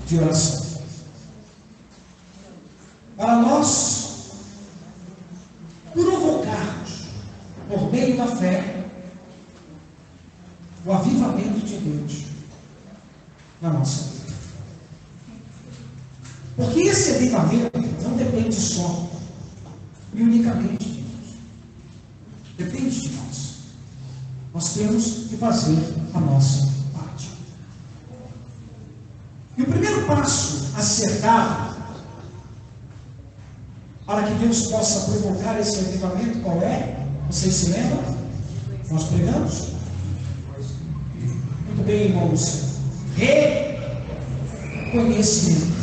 de oração. Para nós provocarmos, por meio da fé, o avivamento de Deus na nossa vida. Porque esse avivamento não depende só e unicamente de Deus. Depende de nós. Nós temos que fazer a nossa parte. E o primeiro passo a ser dado para que Deus possa provocar esse avivamento, qual é? Vocês se lembram? Nós pregamos? Muito bem, irmãos. Reconhecimento.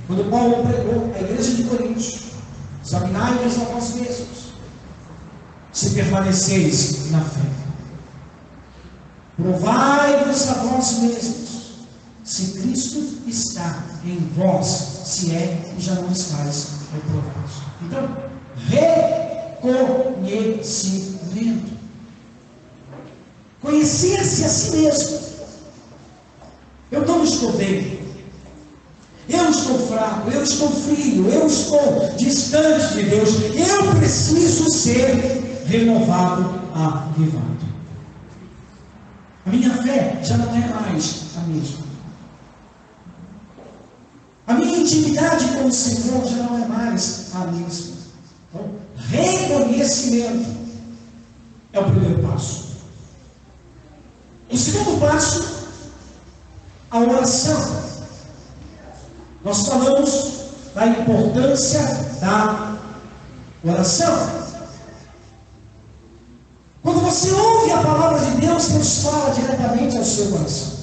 Quando Paulo pregou a igreja de Coríntios, examinai-vos a vós mesmos, se permaneceis na fé. Provai-vos a vós mesmos, se Cristo está em vós, se é que já não estáis reprovados. Então, reconhecimento. Conhecer-se a si mesmo. Eu não estou bem. Eu estou fraco, eu estou frio, eu estou distante de Deus. Eu preciso ser renovado, avivado. A minha fé já não é mais a mesma. A minha intimidade com o Senhor já não é mais a mesma. Então, reconhecimento é o primeiro passo. O segundo passo, a oração. Nós falamos da importância da oração. Quando você ouve a palavra de Deus, Deus fala diretamente ao seu coração.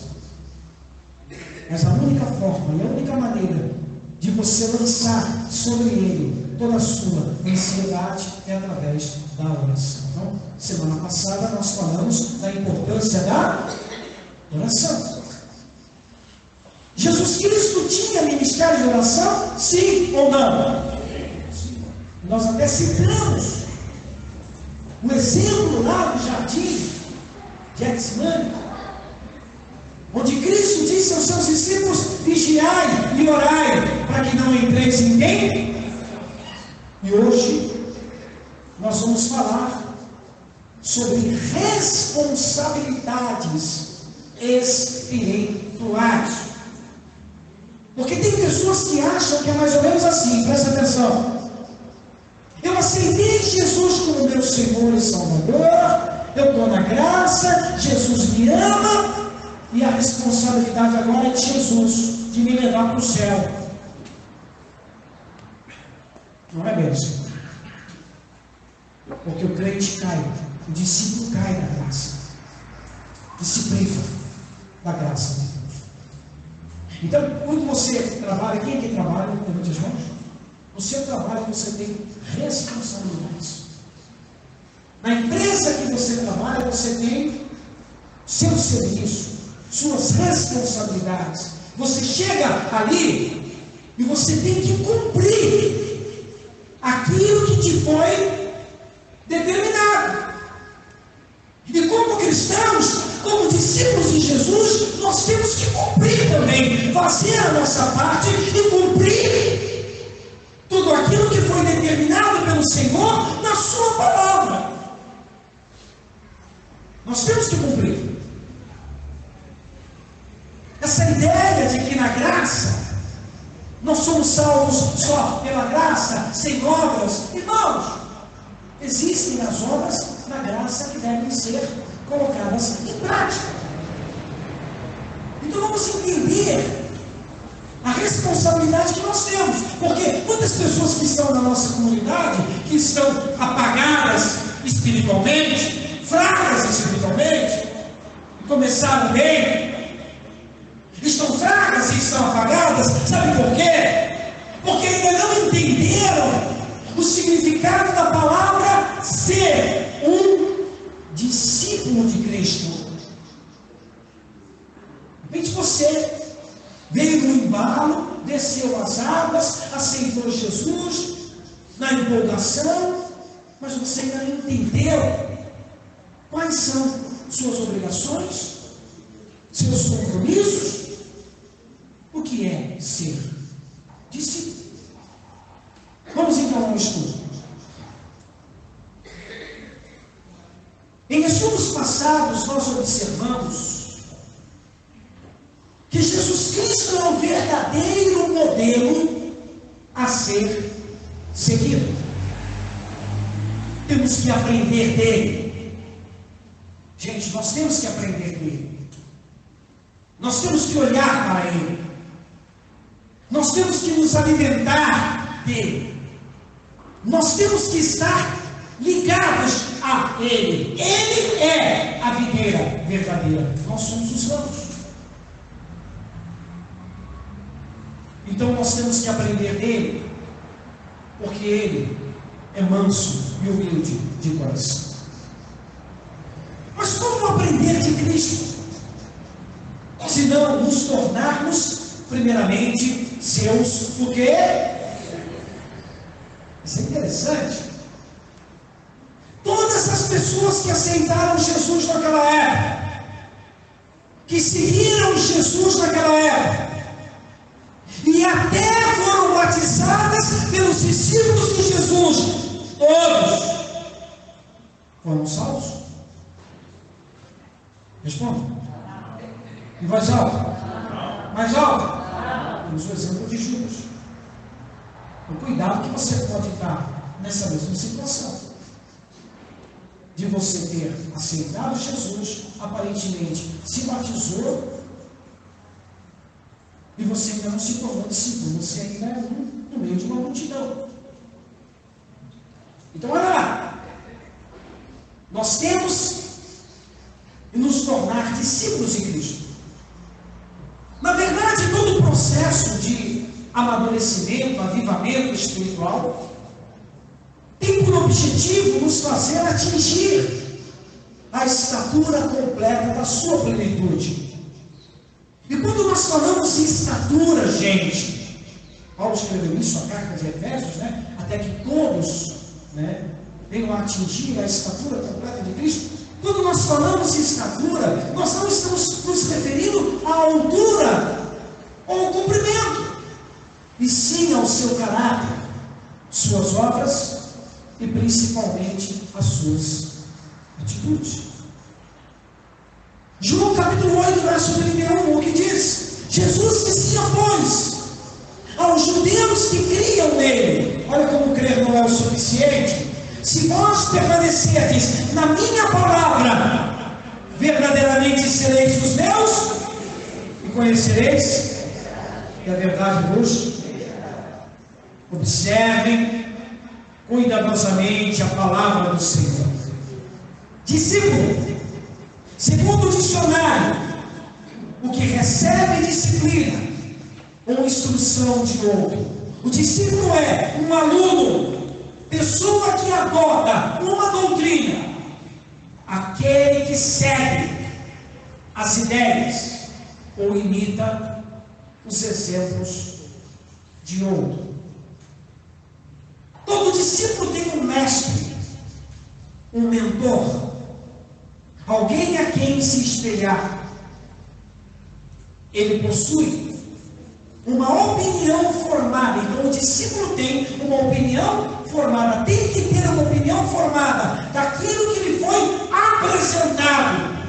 Mas a única forma e a única maneira de você lançar sobre ele toda a sua ansiedade é através da oração. Então, semana passada nós falamos da importância da oração. Jesus Cristo tinha ministério de oração? Sim ou não? Sim. Nós até citamos o exemplo lá do jardim de Getsemane, onde Cristo disse aos seus discípulos: vigiai e orai, para que não entreis em quem? E hoje nós vamos falar sobre responsabilidades espirituais. Porque tem pessoas que acham que é mais ou menos assim, presta atenção. Eu aceitei Jesus como meu Senhor e Salvador, eu estou na graça, Jesus me ama, e a responsabilidade agora é de Jesus, de me levar para o céu. Não é mesmo? Porque o crente cai, o discípulo cai da graça, e se priva da graça de Deus. Então, quando você trabalha, quem é que trabalha? Levante as mãos. No seu trabalho você tem responsabilidades. Na empresa que você trabalha, você tem seu serviço, suas responsabilidades. Você chega ali e você tem que cumprir aquilo que te foi determinado. E como cristãos, como discípulos de Jesus, nós temos que cumprir também, fazer a nossa parte e cumprir tudo aquilo que foi determinado pelo Senhor na sua palavra. Nós temos que cumprir. Essa ideia de que na graça nós somos salvos só pela graça, sem obras, irmãos, existem as obras na graça que devem ser colocadas em prática. Então vamos entender a responsabilidade que nós temos, porque muitas pessoas que estão na nossa comunidade, que estão apagadas espiritualmente, fracas espiritualmente, começaram bem, estão fracas e estão apagadas, sabe por quê? Porque ainda não entenderam o significado da palavra ser um discípulo de Cristo. De repente você veio no embalo, desceu as águas, aceitou Jesus na empolgação, mas você ainda não entendeu quais são suas obrigações, seus compromissos, que é ser discípulo. Vamos então ao estudo. Em estudos passados, nós observamos que Jesus Cristo é o verdadeiro modelo a ser seguido. Temos que aprender dele. Gente, nós temos que aprender dele. Nós temos que olhar para ele. Nós temos que nos alimentar dele. Nós temos que estar ligados a ele. Ele é a videira verdadeira. Nós somos os ramos. Então nós temos que aprender dele, porque ele é manso e humilde de coração. Mas como aprender de Cristo? Se não nos tornarmos, primeiramente, seus o quê? Isso é interessante. Todas as pessoas que aceitaram Jesus naquela época, que seguiram Jesus naquela época, e até foram batizadas pelos discípulos de Jesus, todos foram salvos? Responda. Em voz alta. Mais alta. Temos o exemplo de Judas. O cuidado que você pode estar nessa mesma situação. De você ter aceitado Jesus, aparentemente se batizou, e você ainda não se tornou discípulo, você ainda é no meio de uma multidão. Então, olha lá. Nós temos que nos tornar discípulos de Cristo. Na verdade, todo o processo de amadurecimento, avivamento espiritual, tem por objetivo nos fazer atingir a estatura completa da sua plenitude. E quando nós falamos em estatura, gente, Paulo escreveu isso na carta de Efésios, até que todos venham a atingir a estatura completa de Cristo. Quando nós falamos em estatura, nós não estamos nos referindo à altura ou ao comprimento, e sim ao seu caráter, suas obras e principalmente as suas atitudes. João capítulo 8, verso 31, o que diz? Jesus dizia, pois, aos judeus que criam nele, olha como crer não é o suficiente, se vós permanecerdes na minha palavra, verdadeiramente sereis os meus, e conhecereis, e a verdade vos. Observem cuidadosamente a palavra do Senhor. Discípulo, segundo o dicionário, o que recebe disciplina ou instrução de outro. O discípulo é um aluno, pessoa que adota uma doutrina, aquele que segue as ideias ou imita os exemplos de outro. Todo discípulo tem um mestre, um mentor, alguém a quem se espelhar. Ele possui uma opinião formada. Então o discípulo tem uma opinião formada, tem que ter uma opinião formada daquilo que lhe foi apresentado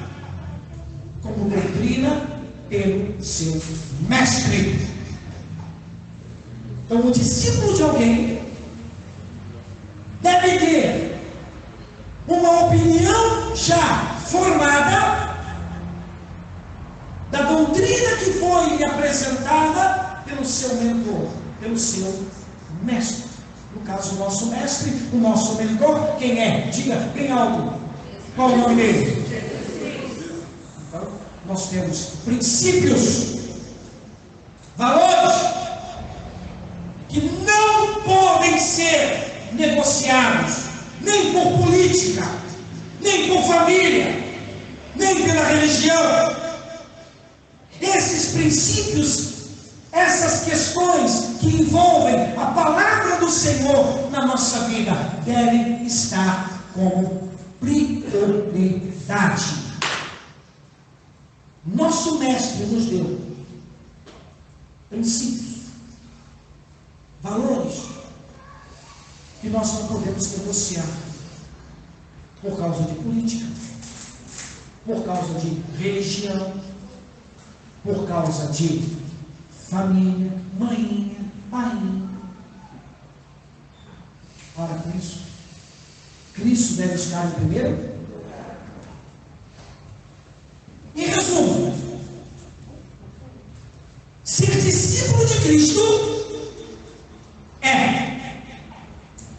como doutrina pelo seu mestre. Então o discípulo de alguém deve ter uma opinião já formada da doutrina que foi lhe apresentada pelo seu mentor, pelo seu mestre. No caso, o nosso mestre, o nosso mentor, quem é? Diga bem alto. Qual o nome dele? Então, nós temos princípios, valores, que não podem ser negociados, nem por política, nem por família, nem pela religião. Esses princípios, essas questões que envolvem a palavra do Senhor na nossa vida, devem estar como prioridade. Nosso mestre nos deu princípios, valores, que nós não podemos negociar por causa de política, por causa de religião, por causa de família, mainha, painha. Ora, Cristo deve estar em primeiro. Em resumo, ser discípulo de Cristo é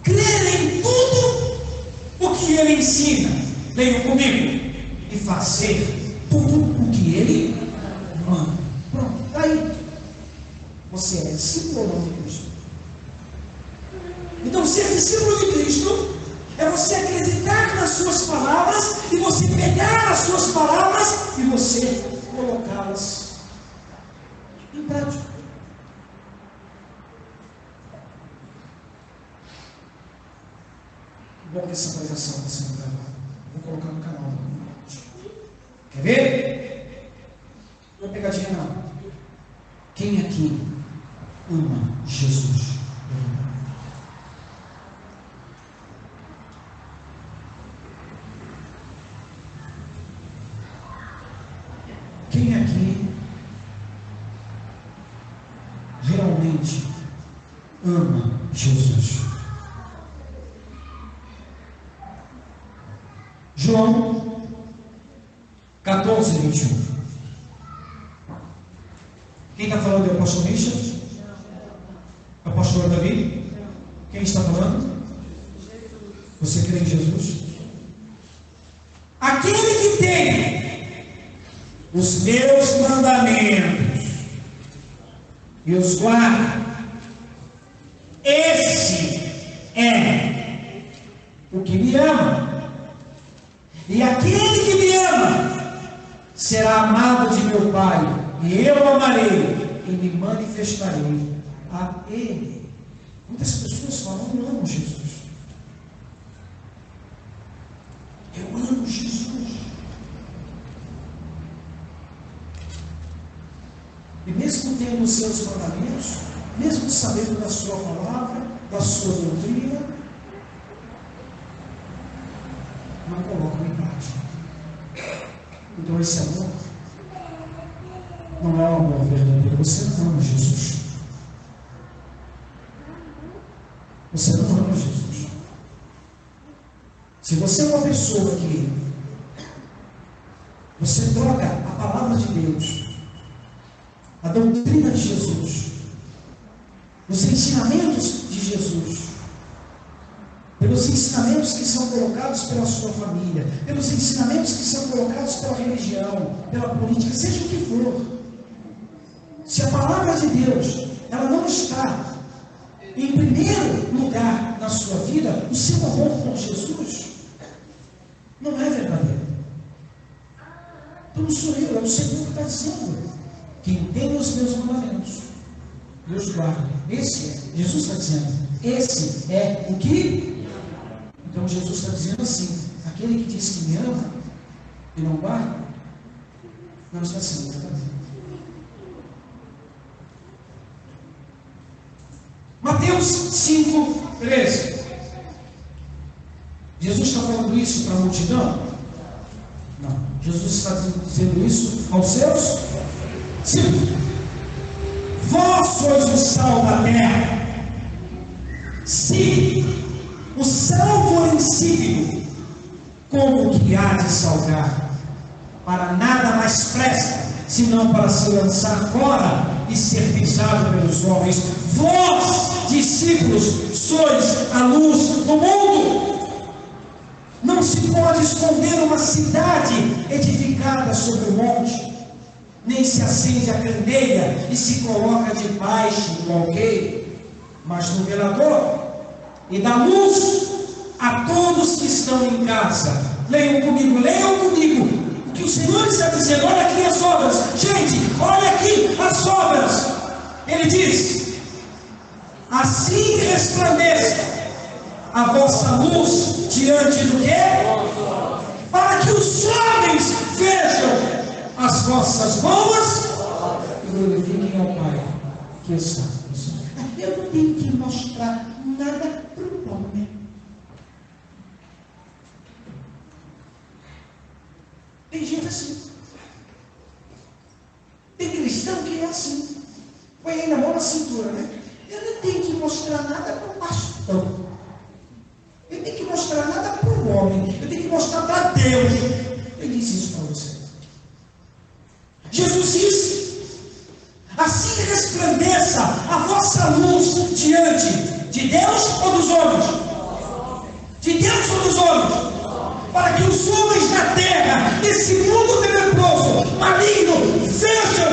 crer em tudo o que Ele ensina, venham comigo, e fazer tudo o que Ele manda. Pronto, está aí. Você é discípulo ou não de Cristo? Então, ser discípulo de Cristo é você acreditar nas suas palavras e você pegar as suas palavras e você colocá-las em prática. Bom que essa pregação está sendo gravada. Vou colocar no canal. Quer ver? Não é pegadinha não. Quem aqui ama Jesus? Quem aqui realmente ama Jesus? João 14, 21. Quem está falando é o apóstolo Richard? Apóstolo Davi? Quem está falando? Você crê em Jesus? Aquele que tem os meus mandamentos e os guarda, esse é o que me ama. E aquele que me ama será amado de meu Pai, e eu o amarei e me manifestarei a Ele. Muitas pessoas falam: eu amo Jesus. Eu amo Jesus. E mesmo tendo os seus mandamentos, mesmo sabendo da sua palavra, da sua doutrina, não colocam em prática. Então esse amor não é um amor verdadeiro. Você não ama Jesus. Você não ama Jesus. Se você é uma pessoa que você troca a palavra de Deus, a doutrina de Jesus, os ensinamentos de Jesus, pelos ensinamentos que são colocados pela sua família, pelos ensinamentos que são colocados pela religião, pela política, seja o que for, se a palavra de Deus ela não está em primeiro lugar na sua vida, o seu amor por Jesus não é verdadeiro. Então não sou eu, é o Senhor que está dizendo: quem tem os meus mandamentos, Deus guarda. Esse é, Jesus está dizendo, esse é o que. Então Jesus está dizendo assim: aquele que diz que me ama e não guarda, não está sendo verdadeiro. Mateus 5:13. Jesus está falando isso para a multidão? Não. Jesus está dizendo isso aos seus discípulos. Vós sois o sal da terra. Se o sal for insípido, como que há de salgar? Para nada mais presta, senão para se lançar fora e ser pisado pelos homens. Vós, discípulos, sois a luz do mundo. Não se pode esconder uma cidade edificada sobre o monte, nem se acende a candeia e se coloca debaixo do alqueire, mas no velador, e dá luz a todos que estão em casa. Leiam comigo o que o Senhor está dizendo. Olha aqui as obras, gente, olha aqui as obras. Ele diz: assim resplandeça a vossa luz diante do quê? Para que os homens vejam as vossas boas e glorifiquem ao Pai que está no céu. Eu não tenho que mostrar nada para o homem. Tem gente assim. Tem cristão que é assim. Põe aí na mão na cintura, né? Eu não tenho que mostrar nada para o pastor. Eu tenho que mostrar nada para o homem. Eu tenho que mostrar para Deus. Ele disse isso para você. Jesus disse: assim resplandeça a vossa luz diante de Deus ou dos homens? De Deus ou dos homens? Para que os homens da terra, desse mundo tenebroso, maligno, vejam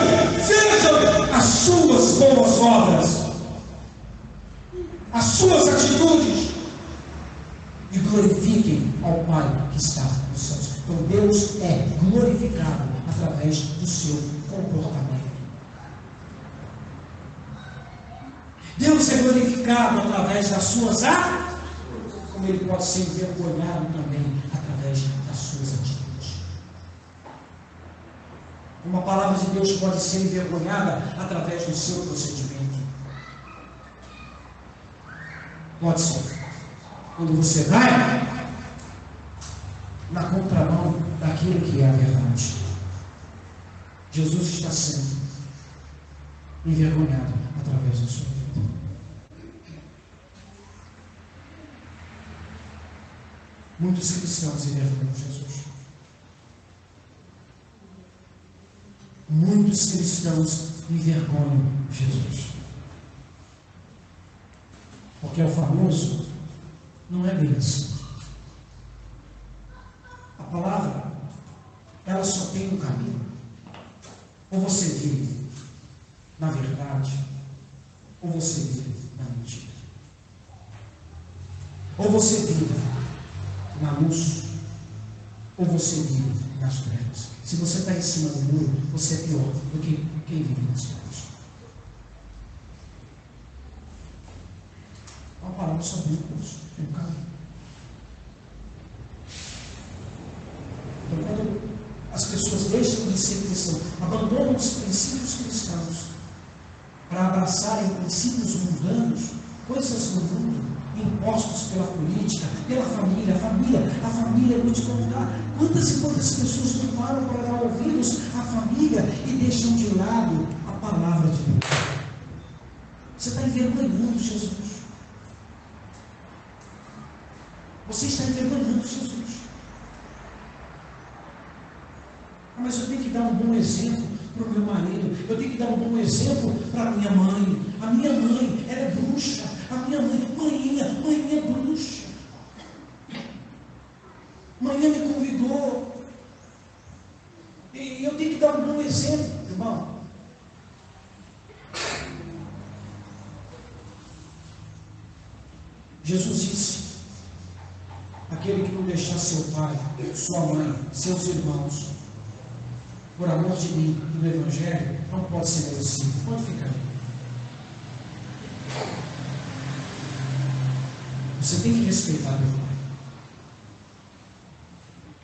as suas boas obras, as suas atitudes, e glorifiquem ao Pai que está nos céus. Então Deus é glorificado através do seu comportamento. Deus é glorificado através das suas ações, como Ele pode ser envergonhado também através das suas atitudes. Uma palavra de Deus pode ser envergonhada através do seu procedimento. Pode ser. Quando você vai na contramão daquilo que é a verdade. Jesus está sendo envergonhado através da sua vida. Muitos cristãos envergonham Jesus. Muitos cristãos envergonham Jesus. Porque o famoso não é bem assim. A palavra, ela só tem um caminho. Ou você vive na verdade, ou você vive na mentira. Ou você vive na luz, ou você vive nas trevas. Se você está em cima do muro, você é pior do que quem vive nas trevas. Uma palavra sobre o curso, tem um caminho. Então, quando as pessoas deixam de ser cristãos, abandonam os princípios cristãos para abraçarem princípios mundanos, coisas do mundo, impostos pela política, pela família. A família, eu vou te contar, quantas e quantas pessoas não param para dar ouvidos à família e deixam de lado a palavra de Deus. Você está envergonhando Jesus. Você está envergonhando Jesus. Mas eu tenho que dar um bom exemplo para o meu marido. Eu tenho que dar um bom exemplo para a minha mãe. A minha mãe, ela é bruxa. A minha mãe é bruxa. Manhã me convidou. E eu tenho que dar um bom exemplo, irmão. Jesus disse: aquele que não deixar seu pai, sua mãe, seus irmãos, por amor de mim e do Evangelho, não pode ser meu discípulo. Pode ficar aí. Você tem que respeitar meu pai.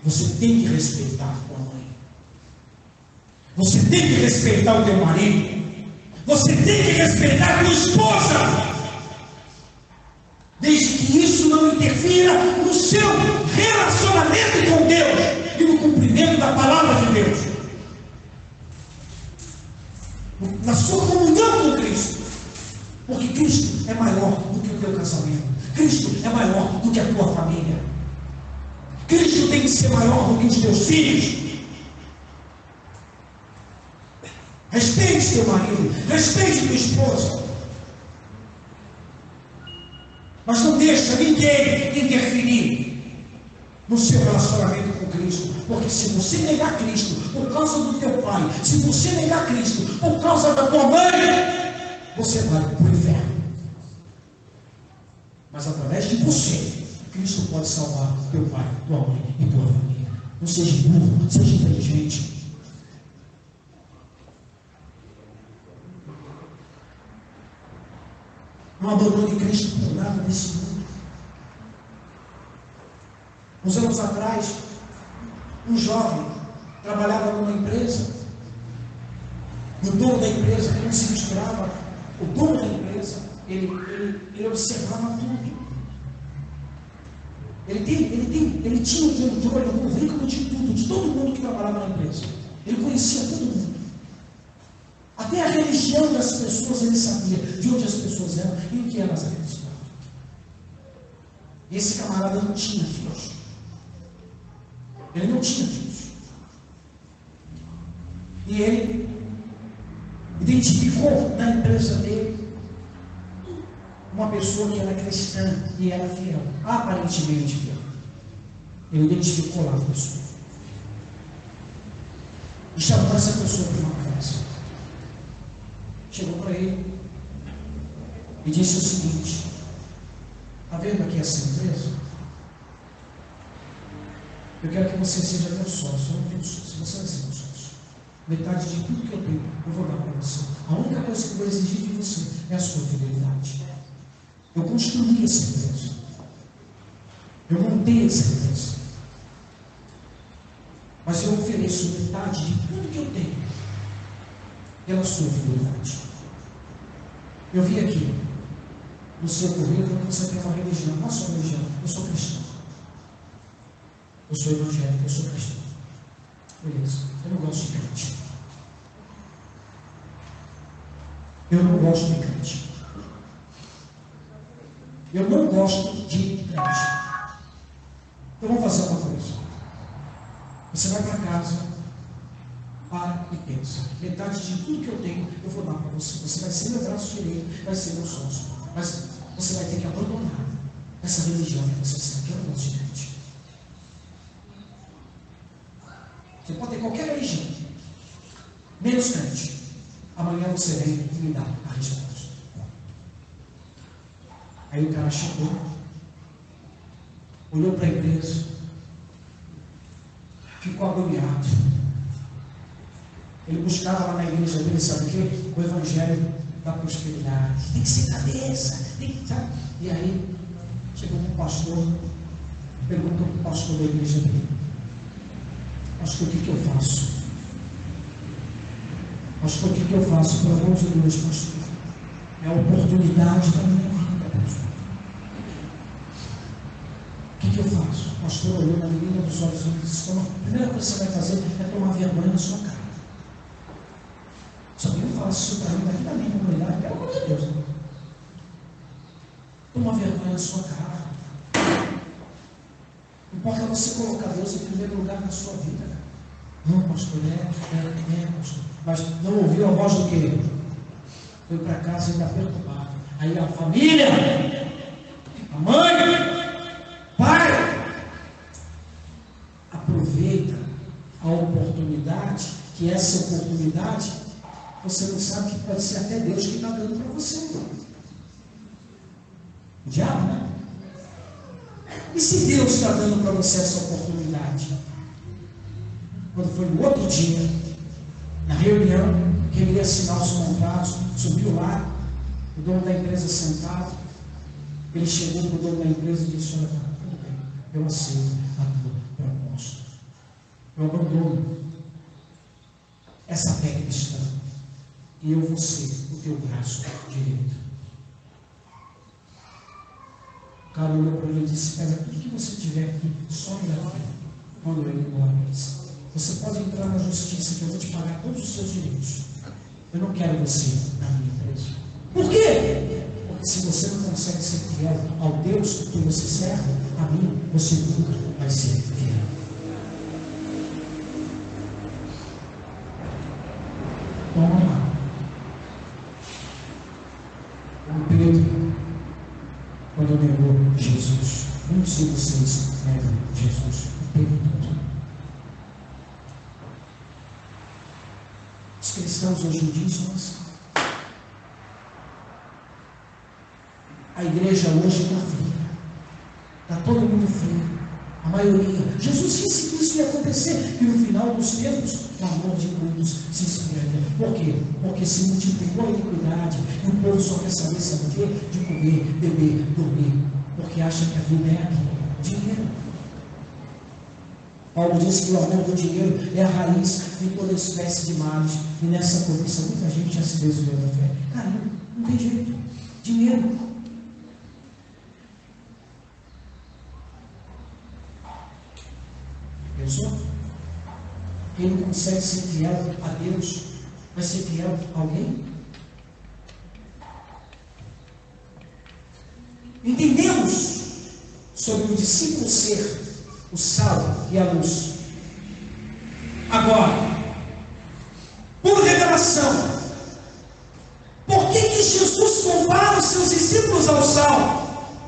Você tem que respeitar a tua mãe. Você tem que respeitar o teu marido. Você tem que respeitar a tua esposa. Desde que isso não interfira no seu relacionamento com Deus e no cumprimento da palavra de Deus. Na sua comunhão com Cristo. Porque Cristo é maior do que o teu casamento. Cristo é maior do que a tua família. Cristo tem que ser maior do que os teus filhos. Respeite teu marido, respeite tua esposa. Mas não deixa ninguém interferir no seu relacionamento com Cristo. Porque se você negar Cristo por causa do teu pai, se você negar Cristo por causa da tua mãe, você vai para o inferno. Mas através de você, Cristo pode salvar teu pai, tua mãe e tua família. Não seja burro, seja inteligente. Não abandone Cristo por nada desse mundo. Uns anos atrás, um jovem trabalhava numa empresa. O dono da empresa, como se misturava o dono da empresa, ele observava tudo. Ele tinha o controle, o currículo de tudo, de todo mundo que trabalhava na empresa. Ele conhecia todo mundo. Até a religião das pessoas ele sabia, de onde as pessoas eram e o que elas acreditavam. E esse camarada não tinha filhos. Ele não tinha filhos. E ele identificou na empresa dele uma pessoa que era cristã e era fiel, aparentemente fiel. Ele identificou lá a pessoa. E chamou essa pessoa para uma casa. Chegou para ele e disse o seguinte: está vendo aqui essa empresa? Eu quero que você seja meu sócio. Eu não tenho sócio, você vai ser meu sócio. Metade de tudo que eu tenho, eu vou dar para você. A única coisa que eu vou exigir de você é a sua fidelidade. Eu construí essa empresa. Eu montei essa empresa. Mas eu ofereço metade de tudo que eu tenho pela sua fidelidade. Eu vi aqui no seu currículo que você tem uma religião. Qual a sua religião? Eu sou cristão. Eu sou evangélico, eu sou cristão. Beleza. Eu não gosto de crente. Eu não gosto de crente. Eu não gosto de crente. Então vamos fazer uma coisa. Você vai para casa, para e pensa. Metade de tudo que eu tenho, eu vou dar para você. Você vai ser meu braço direito, vai ser meu sócio. Mas você vai ter que abandonar essa religião que você sabe que eu não gosto de crente. Você pode ter qualquer religião, menos crente. Amanhã você vem e me dá a resposta. Aí o cara chegou, olhou para a empresa, ficou agoniado. Ele buscava lá na igreja dele, sabe o quê? O evangelho da prosperidade. Tem que ser cabeça, tem que, sabe? E aí, chegou um pastor, perguntou para o pastor da igreja dele: pastor, o que eu faço? Pastor, o que eu faço? Pelo amor de Deus, pastor. É a oportunidade da minha vida, pastor. O que eu faço? O pastor olhou na menina dos olhos e disse: a primeira coisa que você vai fazer é tomar vergonha na sua cara. Se alguém falasse isso para mim daqui da minha comunidade, pelo amor de Deus, né? Toma vergonha na sua cara. Não importa você colocar Deus em primeiro lugar na sua vida. Não, pastor, pastor. Mas não ouviu a voz do quê? Foi para casa ainda perturbado. Aí a família, a mãe, pai, aproveita a oportunidade, que essa oportunidade, você não sabe que pode ser até Deus que está dando para você. O diabo, né? E se Deus está dando para você essa oportunidade? Quando foi no outro dia, na reunião, que ele ia assinar os contratos, subiu lá, o dono da empresa sentado, ele chegou para o dono da empresa e disse: olha, tudo bem, eu aceito a tua proposta. Eu abandono essa fé cristã e eu vou ser o teu braço direito. O cara olhou para ele e disse: pega tudo que você tiver aqui, some daqui. Quando ele embora, ele disse: você pode entrar na justiça que eu vou te pagar todos os seus direitos. Eu não quero você na minha empresa. Por quê? Porque se você não consegue ser fiel ao Deus que você serve, a mim você nunca vai ser fiel. Toma lá. O Pedro, quando negou Jesus, muitos de vocês negam Jesus o tempo todo. Os cristãos hoje em dia são assim. A igreja hoje está fria. Está todo mundo frio. A maioria. Jesus disse que isso ia acontecer. Que no final dos tempos, o amor de muitos se esfriaria. Por quê? Porque se multiplicou a iniquidade. E o povo só quer saber, sabe o quê? De comer, beber, dormir. Porque acha que a vida é aqui. Dinheiro. Paulo disse que o amor do dinheiro é a raiz de toda espécie de males. E nessa cobiça muita gente já se desviou da fé. Caramba. Não tem jeito. Dinheiro. Pensou? Quem não consegue ser fiel a Deus, vai ser fiel a alguém? Entendemos sobre o discípulo ser o sal e a luz. Agora, por revelação, por que Jesus compara os seus discípulos ao sal?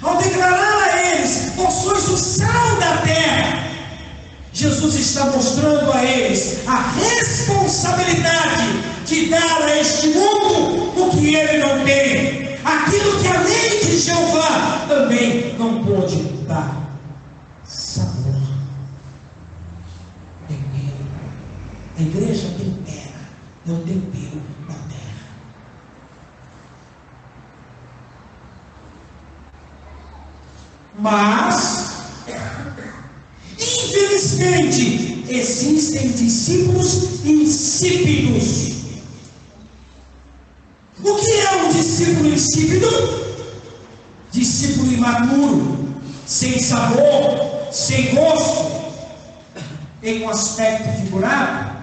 Ao declarar a eles: vós sois o sal da terra, Jesus está mostrando a eles a responsabilidade de dar a este mundo o que ele não tem, aquilo que a lei de Jeová também não pôde dar: sabor, tempero. A igreja tempera, é o tempero da terra. Mas, infelizmente, existem discípulos insípidos. O que é um discípulo insípido? Discípulo imaturo, sem sabor, sem gosto, em um aspecto figurado,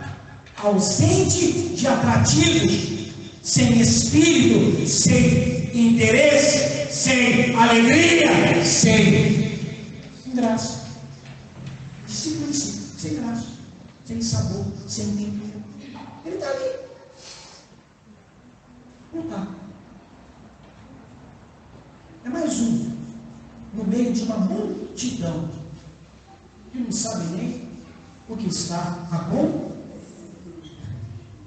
ausente de atrativos, sem espírito, sem interesse, sem alegria, sem graça. Discípulo insípido, sem graça, sem sabor, sem tempero. Ele está ali. Não está. É mais um no meio de uma multidão que não sabe nem o que está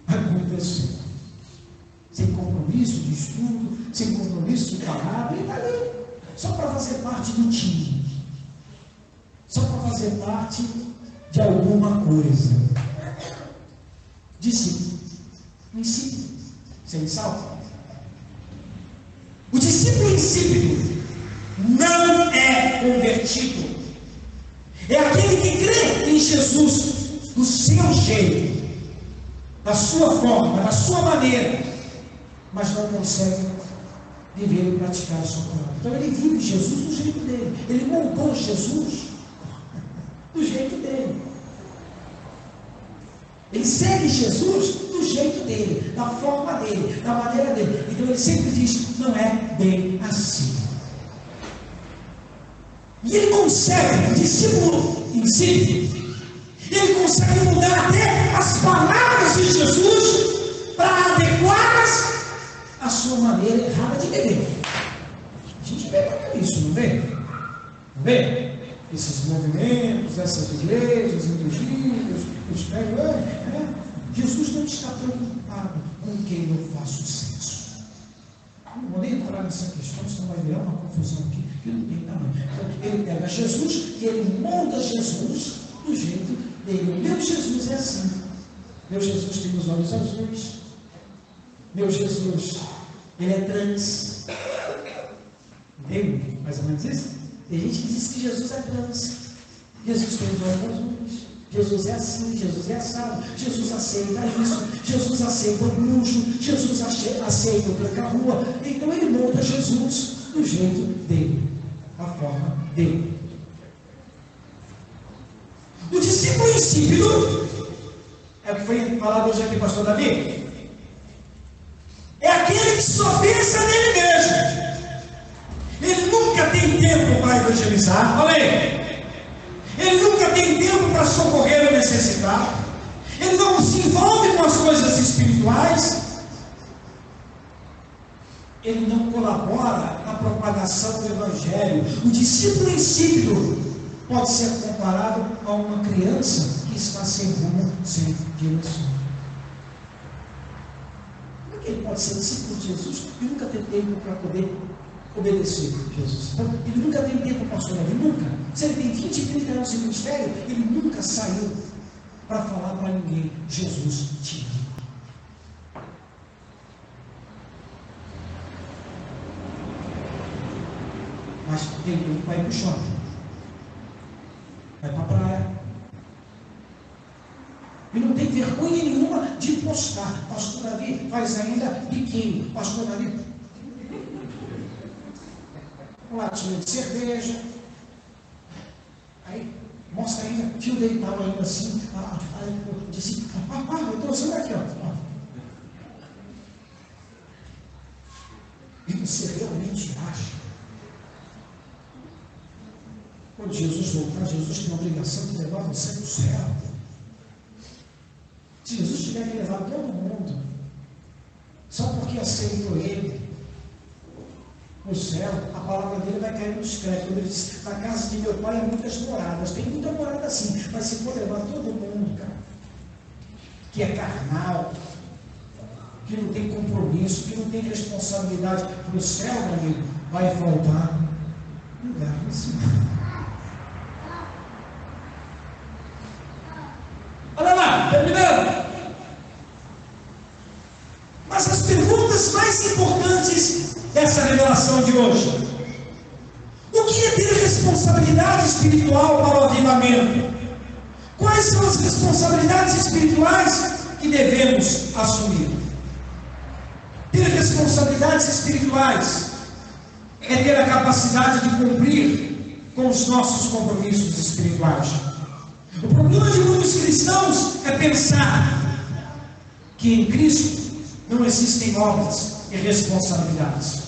acontecendo. Sem compromisso de estudo, sem compromisso de palavra, ele está ali, só para fazer parte do time, só para fazer parte de alguma coisa. Discípulo insípido, sem sal. O discípulo insípido não é convertido. É aquele que crê em Jesus do seu jeito, da sua forma, da sua maneira, mas não consegue viver e praticar a sua palavra. Então ele vive Jesus do jeito dele. Ele moldou Jesus do jeito dele. Ele segue Jesus do jeito dele, da forma dele, da maneira dele. Então ele sempre diz: não é bem assim. E ele consegue, o discípulo insípido, ele consegue mudar até as palavras de Jesus para adequá-las à sua maneira errada de beber. A gente vê muito isso, não vê? Não vê? Esses movimentos, essas igrejas, indulgícios, os pés, Jesus não está preocupado com quem eu faço sexo. Não vou nem entrar nessa questão, senão vai virar uma confusão aqui, que não tem tamanho. Então, ele pega Jesus e ele molda Jesus do jeito dele. O meu Jesus é assim. Meu Jesus tem os olhos azuis. Meu Jesus, ele é trans. Entende? Mais ou menos isso? Tem gente que diz que Jesus é trans. Jesus tem os olhos azuis. Jesus é assim, Jesus é assado, Jesus aceita isso, Jesus aceita o bruxo, Jesus aceita o tranca-rua. Então ele monta Jesus do jeito dele, a forma dele. O discípulo insípido, é o que foi falado hoje aqui, pastor Davi, é aquele que só pensa nele mesmo. Ele nunca tem tempo para evangelizar. Falei. Ele nunca tem tempo para socorrer o necessitado. Ele não se envolve com as coisas espirituais. Ele não colabora na propagação do Evangelho. O discípulo insípido pode ser comparado a uma criança que está sem rumo, sem direção. Como é que ele pode ser discípulo de Jesus e nunca ter tempo para poder obedecer a Jesus? Então, ele nunca tem tempo, pastor Davi, nunca. Se ele tem 20, 30 anos de ministério, ele nunca saiu para falar para ninguém: Jesus te ama. Mas tem tempo para ir para o shopping, vai para a praia. E não tem vergonha nenhuma de postar. Pastor Davi, faz ainda biquinho, pastor ali. Um latinha de cerveja. Aí mostra ainda, tio dele estava ainda assim. Aí eu disse, eu estou usando aqui, ó. E você realmente acha? Quando Jesus voltar, Jesus tem a obrigação de levar você para o céu. Se Jesus tiver que levar todo mundo, só porque aceitou Ele, no céu, a palavra dele vai cair nos créditos. Ele diz, na casa de meu pai há muitas moradas. Tem muita morada sim, mas se for levar todo mundo, cara, que é carnal, que não tem compromisso, que não tem responsabilidade para o céu, meu amigo, vai faltar lugar no céu. Olha lá, terminando. Mas as perguntas mais importantes dessa revelação de hoje: o que é ter responsabilidade espiritual para o avivamento? Quais são as responsabilidades espirituais que devemos assumir? Ter responsabilidades espirituais é ter a capacidade de cumprir com os nossos compromissos espirituais. O problema de muitos cristãos é pensar que em Cristo não existem obras e responsabilidades.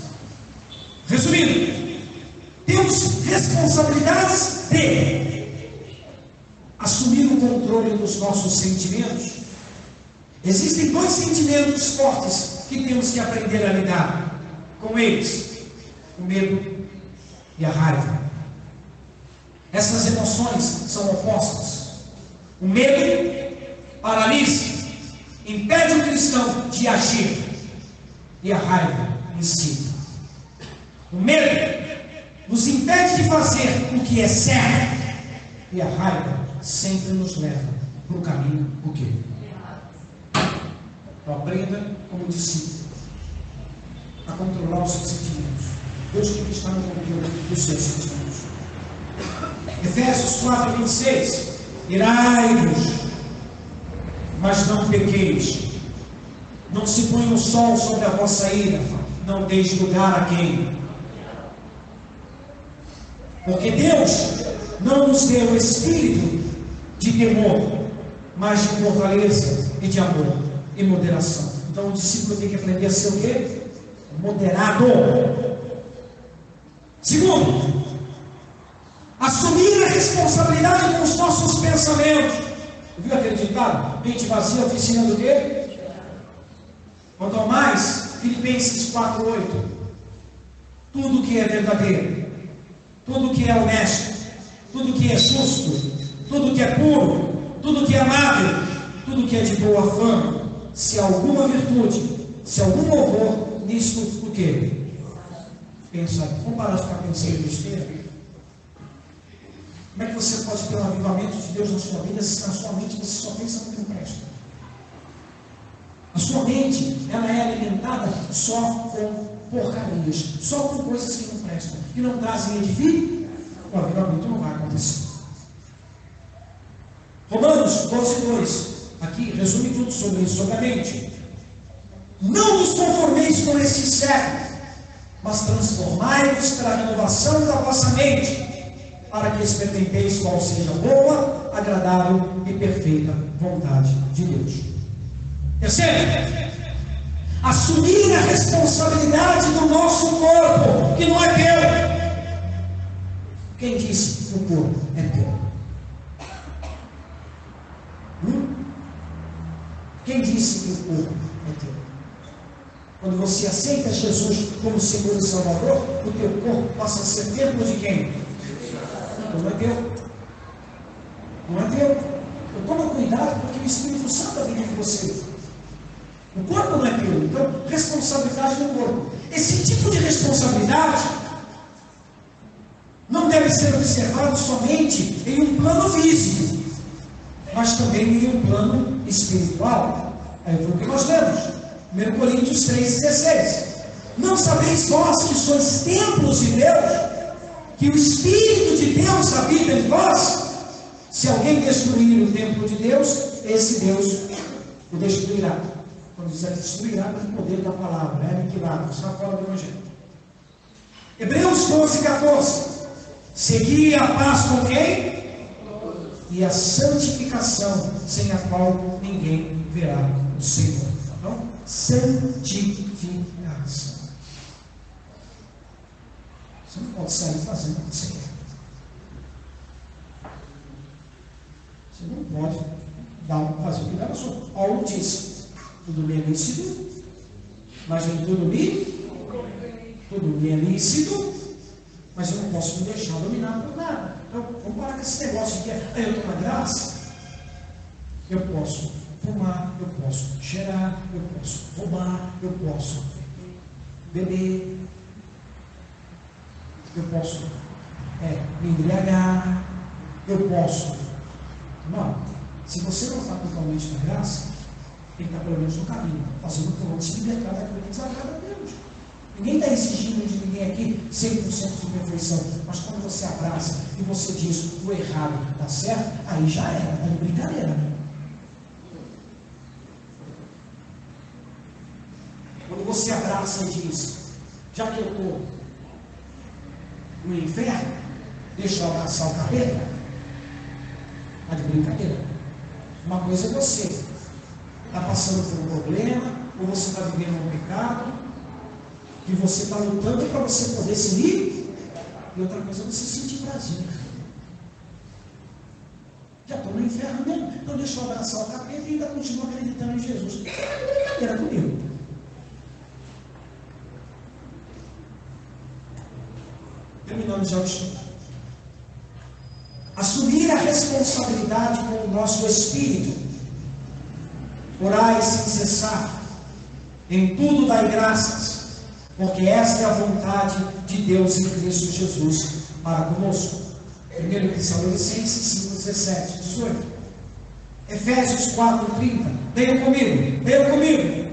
Resumindo, temos responsabilidades de assumir o controle dos nossos sentimentos. Existem dois sentimentos fortes que temos que aprender a lidar com eles: o medo e a raiva. Essas emoções são opostas. O medo paralisa, impede o cristão de agir, e a raiva incita. O medo nos impede de fazer o que é certo, e a raiva sempre nos leva para o caminho o quê? Então aprenda como discípulo a controlar os seus sentimentos. Deus que está no controle dos seus sentimentos. Efésios 4:26. Irai-vos, mas não pequeis. Não se ponha o sol sobre a vossa ira, não deis lugar a quem. Porque Deus não nos deu espírito de temor, mas de fortaleza e de amor e moderação. Então o discípulo tem que aprender a ser o quê? Moderado. Segundo, assumir a responsabilidade com os nossos pensamentos. Viu aquele ditado? Mente vazia, oficina do quê? Quanto ao mais, Filipenses 4:8. Tudo que é verdadeiro, tudo que é honesto, tudo que é justo, tudo que é puro, tudo que é amável, tudo que é de boa fama, se alguma virtude, se algum louvor, nisto o quê? Pensa, vamos parar de ficar pensando em besteira? Como é que você pode ter um avivamento de Deus na sua vida se na sua mente você só pensa no que não presta? A sua mente, ela é alimentada só com porcarias, só com coisas que não prestam, que não trazem edifício. O avivamento não vai acontecer. Romanos 12:2. Aqui resume tudo sobre isso, sobre a mente. Não vos conformeis com esse século, mas transformai-vos pela renovação da vossa mente, para que experimenteis qual seja a boa, agradável e perfeita vontade de Deus. Terceiro, assumir a responsabilidade do nosso corpo, que não é teu. Quem disse que o corpo é teu? Quem disse que o corpo é teu? Quando você aceita Jesus como Senhor e Salvador, o teu corpo passa a ser templo de quem? Não é teu. Não é teu. Então toma cuidado, porque o Espírito Santo habita em você. O corpo não é teu. Então, responsabilidade do corpo. Esse tipo de responsabilidade não deve ser observado somente em um plano físico, mas também em um plano espiritual. Aí foi o que nós lemos. 1 Coríntios 3,16. Não sabeis vós que sois templos de Deus, que o Espírito de Deus habita em vós? Se alguém destruir o templo de Deus, esse Deus o destruirá. Quando diz destruirá pelo poder da palavra, é aniquilado, está fora do evangelho. Hebreus 12, 14. Segui a paz com quem? E a santificação, sem a qual ninguém verá o Senhor. Então, santificação. Você não pode sair fazendo o que você quer. Você não pode fazer o que dá na sua. Paulo disse: tudo me é lícito, mas nem tudo me é lícito, mas eu não posso me deixar dominar por nada. Então, vamos parar com esse negócio de que eu estou na graça. Eu posso fumar, eu posso cheirar, eu posso roubar, eu posso beber, eu posso me embriagar, eu posso. Não, se você não está totalmente na graça, tem que estar pelo menos no caminho, fazendo o que vão se libertar daquilo que desagrada a Deus. Ninguém está exigindo de ninguém aqui 100% de perfeição, mas quando você abraça e você diz o errado está certo, aí já era, está de brincadeira, né? Quando você abraça e diz, já que eu estou no inferno, deixa eu abraçar o capeta, está de brincadeira. Uma coisa é você está passando por um problema, ou você está vivendo um pecado, e você está lutando para você poder se livre, e outra coisa é você sentir prazer. Já estou no inferno mesmo, então deixa eu abraçar o capeta e ainda continuo acreditando em Jesus. É brincadeira comigo. Terminamos já o estudo. Assumir a responsabilidade com o nosso espírito. Orai sem cessar. Em tudo dai graças, porque esta é a vontade de Deus em Cristo Jesus para conosco. 1 Tessalonicenses 5, 17, 18. Efésios 4, 30. Leiam comigo.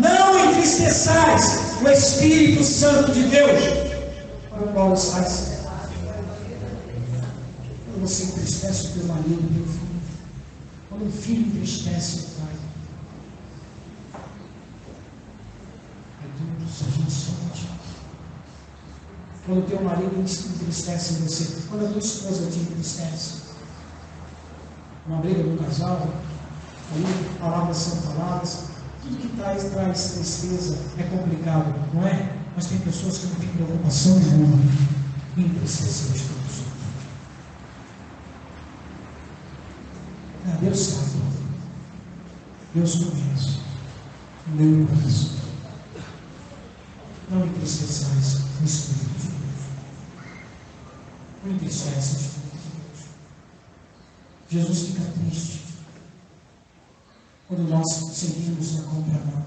Não entristeçais o Espírito Santo de Deus, para o qual estáis. Quando você entristece o teu marido, o teu filho, quando o filho entristece o pai, a gente sente. Quando o teu marido entristece você, quando a tua esposa te entristece, uma briga do casal, aí palavras são palavras, tudo que traz tristeza é complicado, não é? Mas tem pessoas que não têm preocupação nenhuma em entristecer o Espírito Santo. Deus sabe, Deus conhece o meu coração. Não entristeçais o Espírito de Deus. Não entristeçais o Espírito de Deus. Jesus fica triste quando nós seguimos na contramão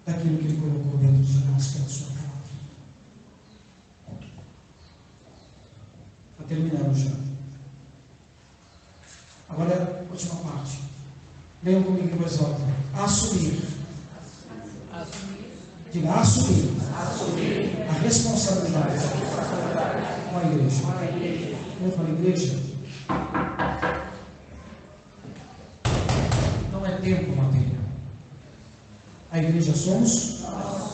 daquilo que Ele colocou dentro de nós, que é a sua palavra. Está terminando já. Agora, a última parte. Leiam comigo em voz alta. Assumir. Diga, assumir a responsabilidade com a igreja. Vamos para a igreja? Não é tempo material. A igreja somos nós.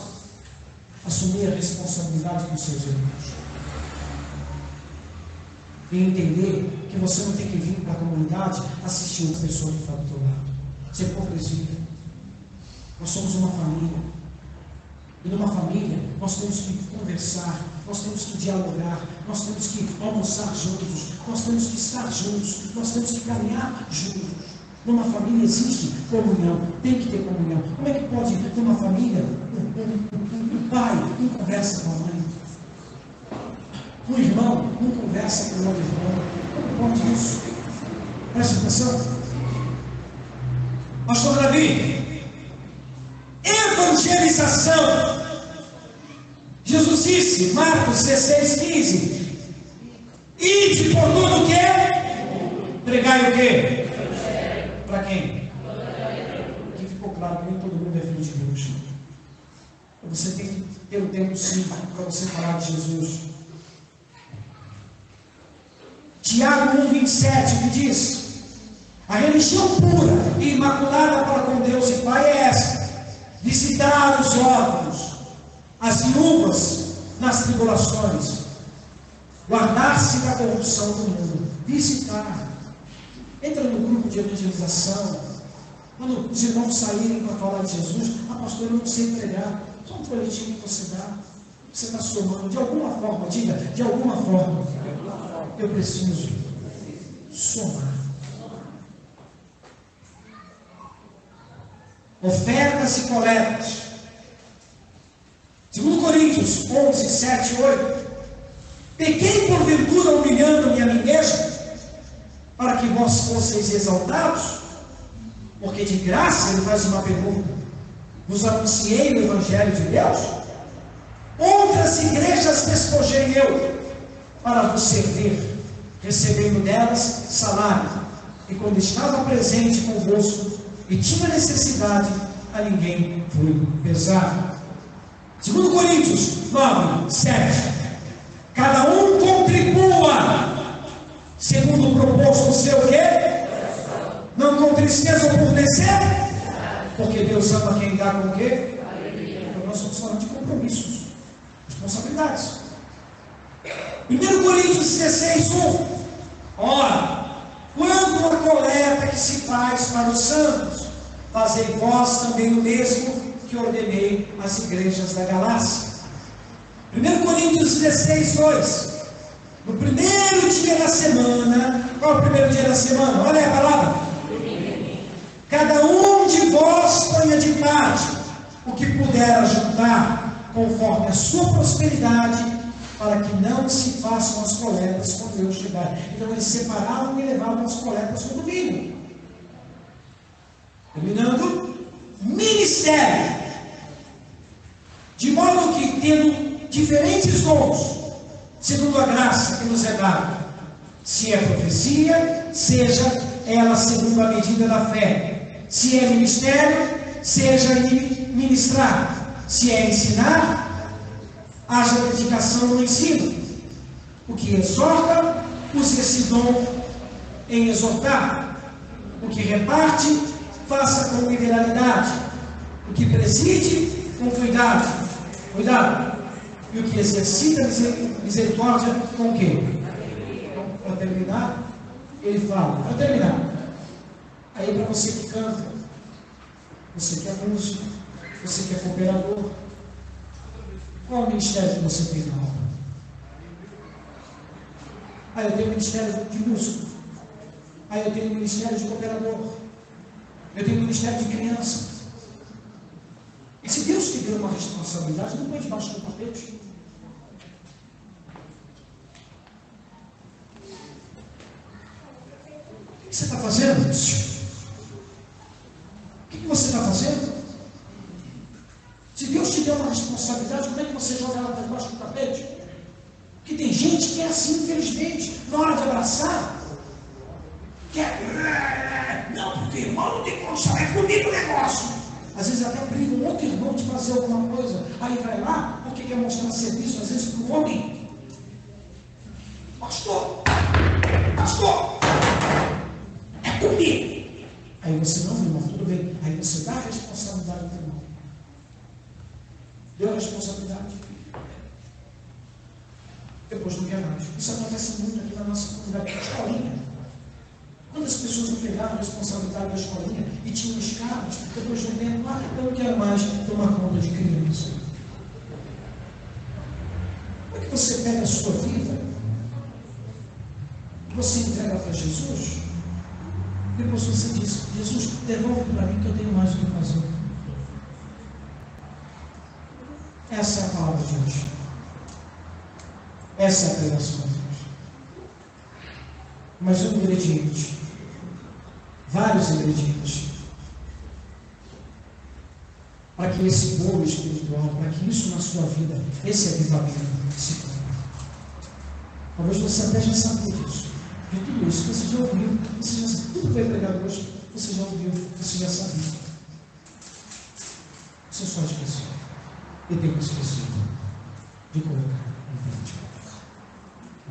Assumir a responsabilidade com os seus irmãos. E entender que você não tem que vir para a comunidade assistir uma pessoa que está do teu lado. Isso é hipocrisia. Nós somos uma família. E numa família, nós temos que conversar, nós temos que dialogar, nós temos que almoçar juntos, nós temos que estar juntos, nós temos que caminhar juntos. Numa família existe comunhão, tem que ter comunhão. Como é que pode, numa família, um pai não conversa com a mãe? Um irmão não conversa com o outro irmão? Como pode isso? Presta atenção. Pastor Davi, evangelização. Jesus disse, Marcos 16, 15. Ide por tudo o quê? Pregai o quê? Para quem? Aqui ficou claro que nem todo mundo é filho de Deus. Você tem que ter um tempo sim para você falar de Jesus. Tiago 1, 27, que diz: a religião pura e imaculada para com Deus e Pai é os órfãos, as viúvas nas tribulações, guardar-se da corrupção do mundo, visitar, entra no grupo de evangelização. Quando os irmãos saírem para falar de Jesus, pastor, eu não sei pregar, só um folhetinho que você dá, você está somando, de alguma forma, diga, de alguma forma, eu preciso somar. Ofertas e coletas. 2 Coríntios 11, 7 e 8. Pequei porventura humilhando-me a mim mesmo, para que vós fosseis exaltados? Porque de graça, ele faz uma pergunta, vos anunciei o Evangelho de Deus? Outras igrejas despojei eu, para vos servir, recebendo delas salário, e quando estava presente convosco, e tinha necessidade, a ninguém fui pesado. 2 Coríntios 9, 7. Cada um contribua, segundo o proposto o seu quê? Não com tristeza ou por descer, porque Deus ama quem dá com o quê? Então nós estamos falando de compromissos, responsabilidades. 1 Coríntios 16, 1. Ora, quando a coleta que se faz para os santos, fazei vós também o mesmo que ordenei às igrejas da Galácia. 1 Coríntios 16, 2. No primeiro dia da semana, qual é o primeiro dia da semana? Olha aí a palavra. Cada um de vós ponha de parte o que puder ajudar, conforme a sua prosperidade, para que não se façam as coletas quando eu chegar. Então eles separavam e levavam as coletas no domingo. Terminando, ministério. De modo que, tendo diferentes dons, segundo a graça que nos é dada, se é profecia, seja ela segundo a medida da fé. Se é ministério, seja ministrar. Se é ensinar, haja dedicação no ensino. O que exorta, use esse dom em exortar. O que reparte, faça com liberalidade. O que preside, com cuidado. E o que exercita misericórdia, com o quê? Para terminar, ele fala, para terminar. Aí para você que canta, você que é músico, você que é cooperador, qual o ministério que você tem na obra? Eu tenho ministério de músico. Eu tenho ministério de cooperador. Eu tenho ministério de criança. E se Deus te deu uma responsabilidade, não põe debaixo do tapete. O que você está fazendo? O que você está fazendo? Se Deus te deu uma responsabilidade, como é que você joga ela para debaixo do tapete? Porque tem gente que é assim, infelizmente, na hora de abraçar, quer, não, porque irmão não tem condição, é comigo o negócio. Às vezes até briga um outro irmão de fazer alguma coisa, aí vai lá, porque quer mostrar serviço, às vezes para o homem. Pastor, é comigo. Aí você não, irmão, tudo bem. Aí você dá a responsabilidade para o irmão. Deu a responsabilidade. Depois não quer mais. Isso acontece muito aqui na nossa comunidade, escolinha. Quantas pessoas não pegaram a responsabilidade da escolinha e tinham escalas, depois não tempo, eu não quero mais tomar conta de criança. Como é que você pega a sua vida, você entrega para Jesus, depois você diz, Jesus, devolve para mim que eu tenho mais o que fazer. Essa é a palavra de hoje. Essa é a pregação de hoje. Mas um ingrediente, vários ingredientes, para que esse bolo espiritual, para que isso na sua vida, esse avivamento se cumpra. Talvez você até já sabia disso. De tudo isso, você já ouviu, você já sabe, tudo que foi pregado hoje, você já ouviu, você já sabia. Você só esqueceu. E tem esquecido de colocar em prática.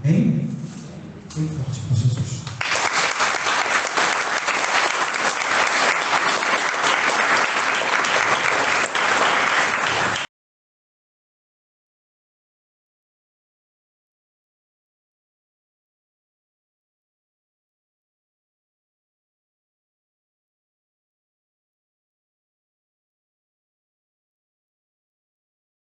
Bem? Foi forte para Jesus.